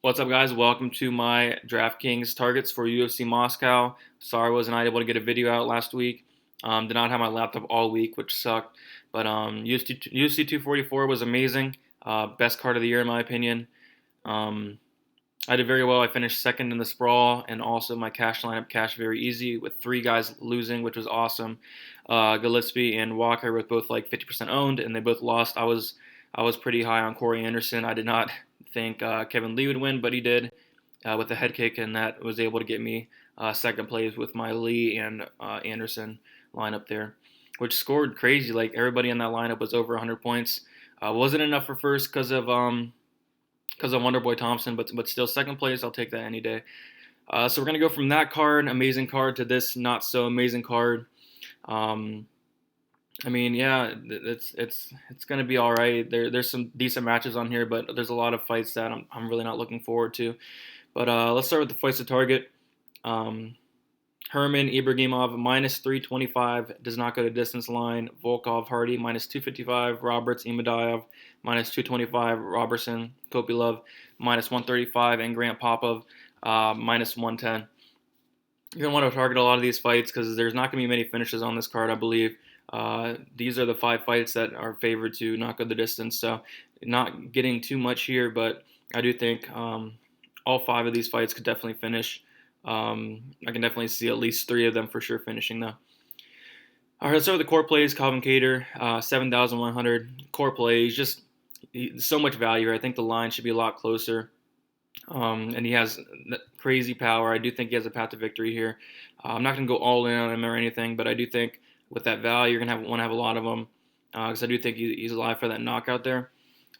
What's up, guys? Welcome to my Draftkings targets for UFC Moscow. Sorry I was not able to get a video out last week. Did not have my laptop all week, which sucked. But UFC 244 was amazing. Best card of the year, in my opinion. Um, I did very well. I finished second in the sprawl, and also my cash lineup cashed very easy with three guys losing, which was awesome. Gillespie and Walker were both like 50% owned, and they both lost. I was pretty high on Corey Anderson. I did not think Kevin Lee would win, but he did with the head kick, and that was able to get me second place with my Lee and Anderson lineup there, which scored crazy. Like everybody in that lineup was over 100 points. Wasn't enough for first because of Wonderboy Thompson, but still second place. I'll take that any day. So we're gonna go from that card, amazing card, to this not so amazing card. Um, I mean, yeah, it's gonna be all right. There's some decent matches on here, but there's a lot of fights that I'm really not looking forward to. But let's start with the fights to target. Um, Herman Ibragimov minus 325 does not go to distance line. Volkov Hardy minus 255. Roberts Imadaev minus 225. Robertson Kopilov minus 135, and Grant Popov minus 110. You're gonna want to target a lot of these fights because there's not gonna be many finishes on this card, I believe. These are the five fights that are favored to not go the distance, so not getting too much here, but I do think all five of these fights could definitely finish. I can definitely see at least three of them for sure finishing, though. All right, let's start with the core plays. Calvin Kattar, 7,100 core plays. Just so much value here. I think the line should be a lot closer. And he has crazy power. I do think he has a path to victory here. I'm not going to go all in on him or anything, but I do think with that value, you're going to want to have a lot of them because I do think he's alive for that knockout there.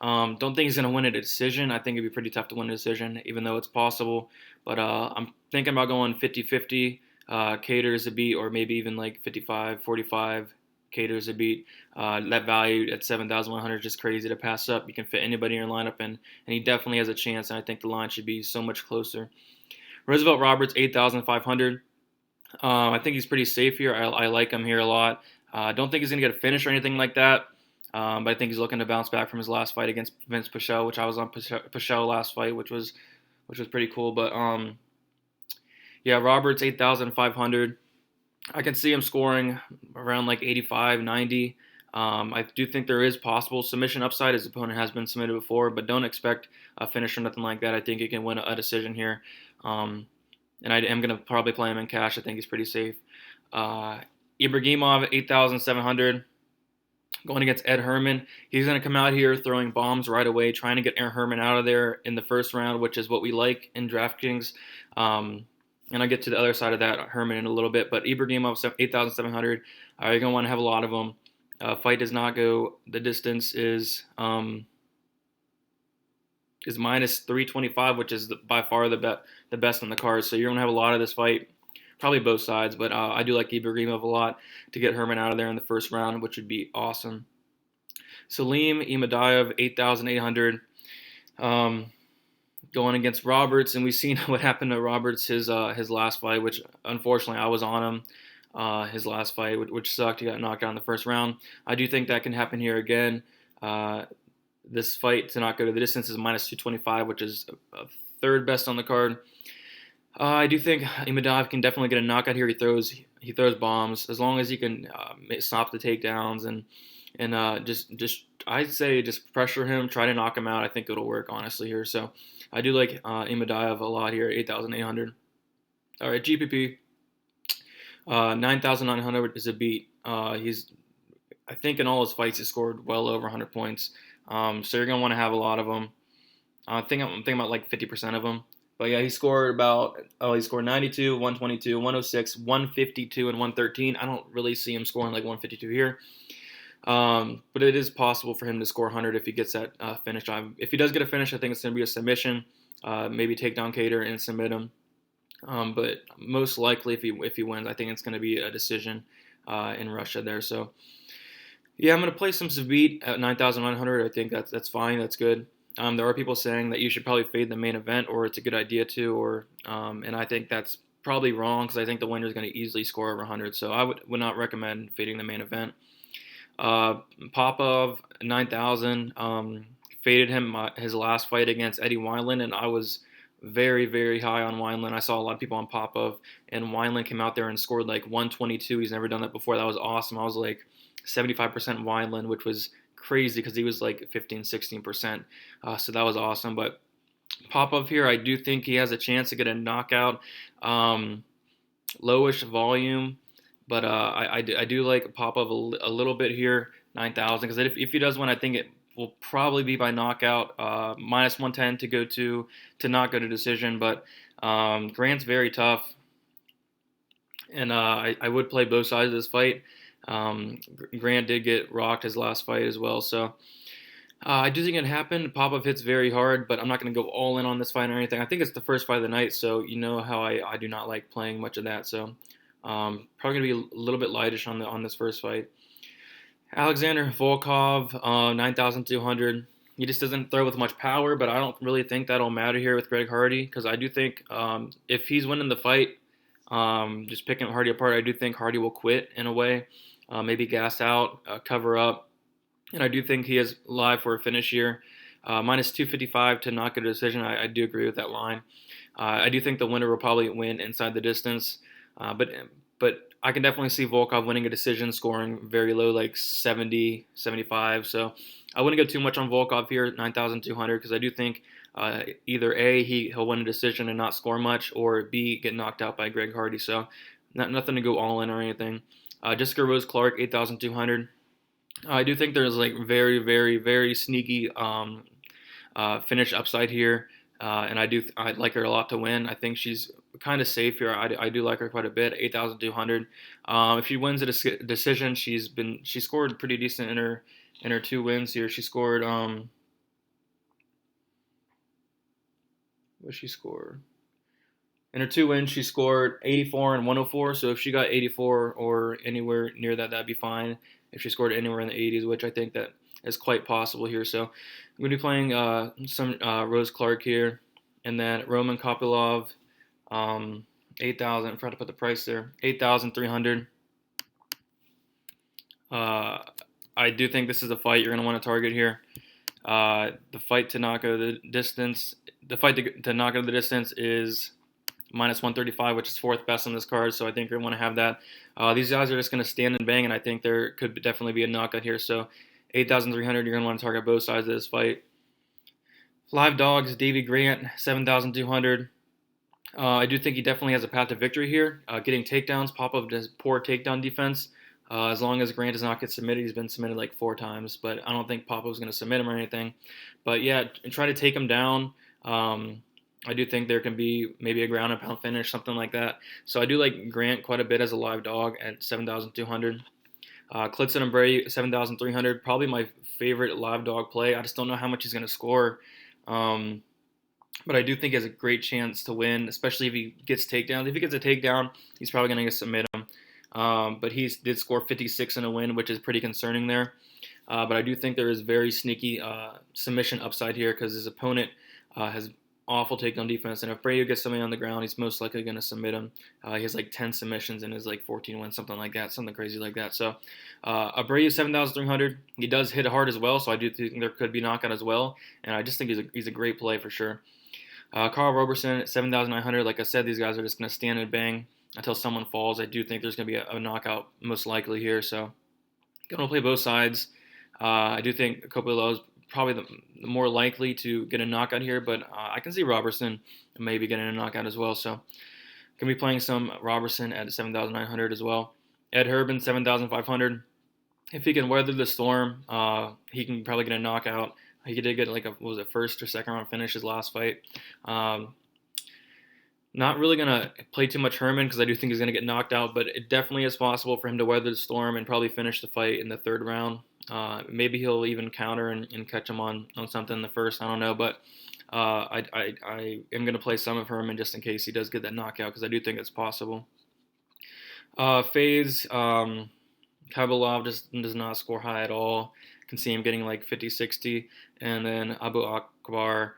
Don't think he's going to win a decision. I think it'd be pretty tough to win a decision, even though it's possible. But I'm thinking about going 50-50, Kattar as a beat, or maybe even like 55-45, Kattar as a beat. That value at 7,100 is just crazy to pass up. You can fit anybody in your lineup, and he definitely has a chance, and I think the line should be so much closer. Roosevelt Roberts, 8,500. I think he's pretty safe here. I like him here a lot. I don't think he's going to get a finish or anything like that. But I think he's looking to bounce back from his last fight against Vince Pichel, which I was on Pichel last fight, which was pretty cool. But yeah, Roberts 8,500. I can see him scoring around like 85, 90. I do think there is possible submission upside. His opponent has been submitted before, but don't expect a finish or nothing like that. I think he can win a decision here. And I am going to probably play him in cash. I think he's pretty safe. Ibragimov, 8,700. Going against Ed Herman. He's going to come out here throwing bombs right away, trying to get Ed Herman out of there in the first round, which is what we like in DraftKings. And I'll get to the other side of that, Herman, in a little bit. But Ibragimov, 8,700. You're going to want to have a lot of them. Fight does not go the distance is minus 325, which is by far the best on the card. So you're going to have a lot of this fight. Probably both sides, but I do like Ibragimov a lot to get Herman out of there in the first round, which would be awesome. Salim Imadaev, 8,800, going against Roberts, and we've seen what happened to Roberts his last fight, which unfortunately I was on him his last fight, which sucked. He got knocked out in the first round. I do think that can happen here again. This fight to not go to the distance is minus 225, which is third best on the card. I do think Imadaev can definitely get a knockout here. He throws bombs as long as he can stop the takedowns and just I'd say just pressure him, try to knock him out. I think it'll work honestly here. So I do like Imadaev a lot here, 8,800. All right, GPP 9,900 is a beat. I think in all his fights he scored well over 100 points. So you're gonna want to have a lot of them. I'm thinking about like 50% of them. But yeah, he scored 92, 122, 106, 152, and 113. I don't really see him scoring like 152 here. But it is possible for him to score 100 if he gets that finish. If he does get a finish, I think it's going to be a submission. Maybe take down Kattar and submit him. But most likely, if he wins, I think it's going to be a decision in Russia there. So yeah, I'm going to play some Zabit at 9,100. I think that's fine. That's good. There are people saying that you should probably fade the main event, or it's a good idea to, and I think that's probably wrong because I think the winner is going to easily score over 100. So I would not recommend fading the main event. Popov 9,000. Faded him his last fight against Eddie Wineland, and I was very, very high on Wineland. I saw a lot of people on Popov, and Wineland came out there and scored like 122. He's never done that before. That was awesome. I was like 75% Wineland, which was crazy because he was like 15, 16%. So that was awesome. But Popov here, I do think he has a chance to get a knockout. Lowish volume, but I do like Popov a little bit here, 9,000. Because if he does win, I think it will probably be by knockout. Minus 110 to go to not go to decision. But Grant's very tough, and I would play both sides of this fight. Grant did get rocked his last fight as well, so I do think it happened. Popov hits very hard, but I'm not going to go all in on this fight or anything. I think it's the first fight of the night, so you know how I do not like playing much of that. So probably going to be a little bit lightish on this first fight. Alexander Volkov, 9,200. He just doesn't throw with much power, but I don't really think that'll matter here with Greg Hardy because I do think if he's winning the fight, just picking Hardy apart, I do think Hardy will quit in a way, maybe gas out, cover up. And I do think he is live for a finish here. Minus 255 to not get a decision. I do agree with that line. I do think the winner will probably win inside the distance. But I can definitely see Volkov winning a decision, scoring very low, like 70, 75. So I wouldn't go too much on Volkov here, 9,200, because I do think either A, he'll win a decision and not score much, or B, get knocked out by Greg Hardy. So nothing to go all in or anything. Jessica Rose Clark, 8,200. I do think there's like very, very, very sneaky finish upside here, and I like her a lot to win. I think she's kind of safe here. I do like her quite a bit. 8,200. If she wins a decision, she scored pretty decent in her 2 wins here. She scored what she scored in her 2 wins. She scored 84 and 104. So if she got 84 or anywhere near that, that'd be fine. If she scored anywhere in the 80s, which I think that is quite possible here. So I'm going to be playing some Rose Clark here. And then Roman Kopylov, 8,000. I forgot to put the price there. 8,300. I do think this is a fight you're going to want to target here. The fight to not go the distance. The fight to not go the distance is minus 135, which is 4th best on this card, so I think you're going to want to have that. These guys are just going to stand and bang, and I think there could definitely be a knockout here. So 8,300, you're going to want to target both sides of this fight. Live dogs, Davey Grant, 7,200. I do think he definitely has a path to victory here. Getting takedowns, Popov does poor takedown defense. As long as Grant does not get submitted, he's been submitted like 4 times, but I don't think Popov's going to submit him or anything. But yeah, try to take him down. I do think there can be maybe a ground and pound finish, something like that. So I do like Grant quite a bit as a live dog at 7,200. Klidson and Bray, 7,300. Probably my favorite live dog play. I just don't know how much he's going to score. But I do think he has a great chance to win, especially if he gets takedowns. If he gets a takedown, he's probably going to submit him. But he did score 56 in a win, which is pretty concerning there. But I do think there is very sneaky submission upside here because his opponent has awful takedown defense, and if Brady gets somebody on the ground, he's most likely going to submit him. He has like 10 submissions and is like 14 wins, something like that, something crazy like that. So Abreu 7,300. He does hit hard as well, so I do think there could be knockout as well, and I just think he's a great play for sure. Carl Roberson at 7,900. Like I said, these guys are just going to stand and bang until someone falls. I do think there's going to be a knockout most likely here, so going to play both sides. I do think Kopylov is probably the more likely to get a knockout here, but I can see Robertson maybe getting a knockout as well. So going to be playing some Robertson at 7,900 as well. Ed Herbin 7,500. If he can weather the storm, he can probably get a knockout. He did get like a first or second round finish his last fight. Not really going to play too much Herman because I do think he's going to get knocked out, but it definitely is possible for him to weather the storm and probably finish the fight in the 3rd round. Maybe he'll even counter and catch him on something in the first. I don't know, but I am going to play some of Herman just in case he does get that knockout because I do think it's possible. FaZe Kopylov just does not score high at all. Can see him getting like 50, 60, and then Abu Bakr,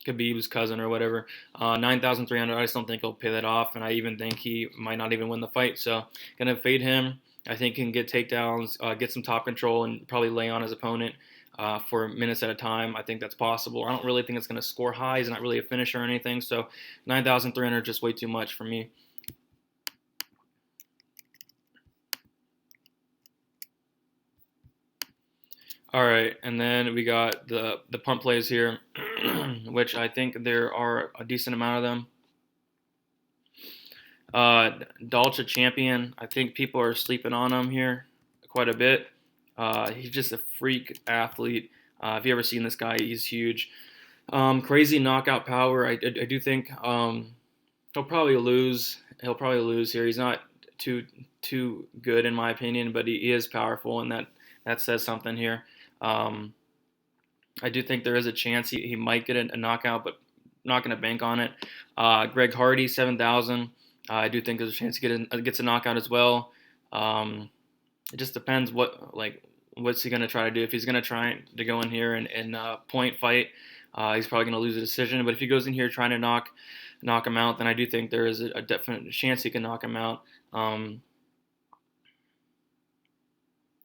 Khabib's cousin or whatever, 9,300. I just don't think he'll pay that off, and I even think he might not even win the fight. So gonna fade him. I think he can get takedowns, get some top control, and probably lay on his opponent. for minutes at a time. I think that's possible. I don't really think it's going to score high. He's not really a finisher or anything. So 9,300 is just way too much for me. All right, and then we got the punt plays here, which I think there are a decent amount of them. Dalcha Champion, I think people are sleeping on him here quite a bit. He's just a freak athlete. If you ever seen this guy, he's huge. Crazy knockout power. I do think he'll probably lose. He'll probably lose here. He's not too good in my opinion, but he is powerful, and that says something here. I do think there is a chance he might get a knockout, but I'm not going to bank on it. Greg Hardy, 7,000. I do think there's a chance he gets a knockout as well. It just depends what's he going to try to do. If he's going to try to go in here and point fight, he's probably going to lose a decision. But if he goes in here trying to knock him out, then I do think there is a definite chance he can knock him out.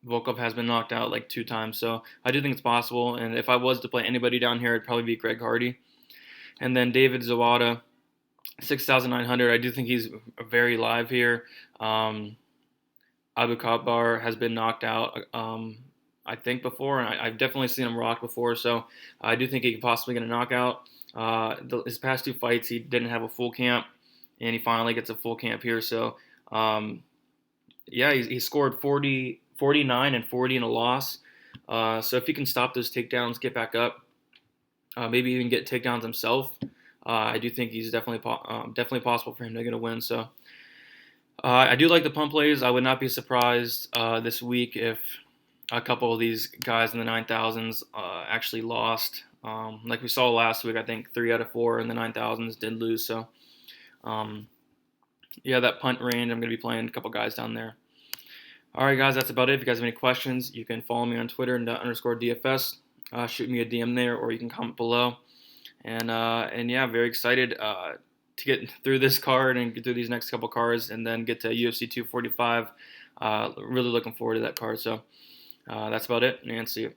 Volkov has been knocked out like 2 times, so I do think it's possible. And if I was to play anybody down here, it'd probably be Greg Hardy. And then David Zawada, 6,900. I do think he's very live here. Abu Kabbar has been knocked out, I think, before, and I've definitely seen him rocked before, so I do think he could possibly get a knockout. His past 2 fights, he didn't have a full camp, and he finally gets a full camp here. So, yeah, he scored 49 and 40 in a loss. So if he can stop those takedowns, get back up, maybe even get takedowns himself, I do think he's definitely possible for him to get a win. So I do like the pump plays. I would not be surprised this week if a couple of these guys in the 9,000s actually lost. Like we saw last week, I think 3 out of 4 in the 9,000s did lose. So yeah, that punt range, I'm going to be playing a couple guys down there. All right, guys, that's about it. If you guys have any questions, you can follow me on Twitter _DFS. Shoot me a DM there, or you can comment below. And yeah, very excited to get through this card and get through these next couple cards, and then get to UFC 245. Really looking forward to that card. So that's about it, and see you.